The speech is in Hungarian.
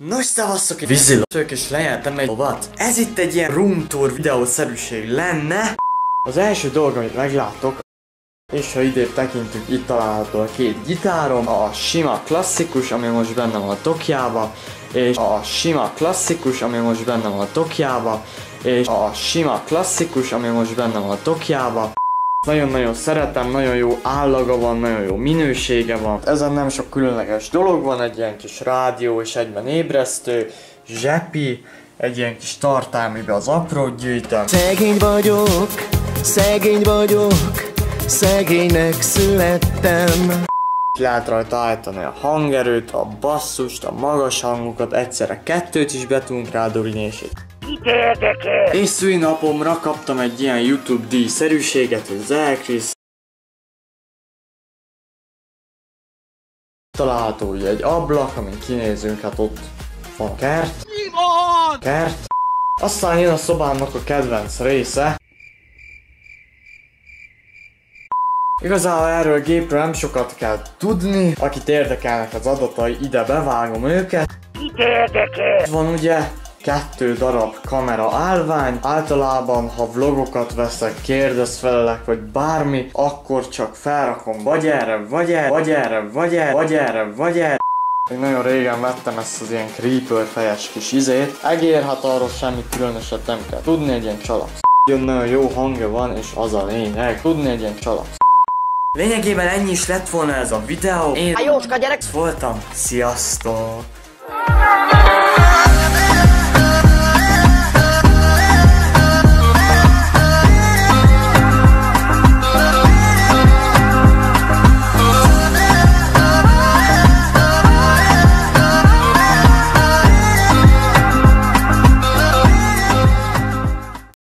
Nos, szavasszok, vízilötök és lejeltem egy lovat. Ez itt egy ilyen room tour videószerűség lenne. Az első dolog, amit meglátok, és ha idébb tekintünk, itt található a két gitárom, a sima klasszikus, ami most benne van a tokjába, és a sima klasszikus, ami most benne van a tokjába, és a sima klasszikus, ami most benne van a tokjába. Nagyon-nagyon szeretem, nagyon jó állaga van, nagyon jó minősége van. Ezen nem sok különleges dolog van, egy ilyen kis rádió és egyben ébresztő, zsepi, egy ilyen kis tartály, amiben az aprót gyűjtöm. Szegény vagyok, szegénynek születtem. Lehet rajta állítani a hangerőt, a basszust, a magas hangokat, egyszerre kettőt is be tudunk rádugni, és és szülinapomra kaptam egy ilyen YouTube díjszerűséget, hogy Zelkris. Található ugye egy ablak, amin kinézünk, hát ott van kert. Kert. Aztán jön a szobámnak a kedvenc része. Igazából erről a gépről nem sokat kell tudni. Akit érdekelnek az adatai, ide bevágom őket. Van ugye 2 darab kamera állvány. Általában, ha vlogokat veszek, kérdezfelelek vagy bármi, akkor csak felrakom vagy erre, vagy erre, vagy erre, vagy erre, vagy erre, vagy erre. Még nagyon régen vettem ezt az ilyen creeper fejes kis izét. Egér, hát arról semmi különöset nem kell tudni, egy ilyen csalak. Nagyon jó hangja van, és az a lényeg. Tudni egy ilyen csalak. Lényegében ennyi is lett volna ez a videó. Én Jóska gyerek voltam. Sziasztok!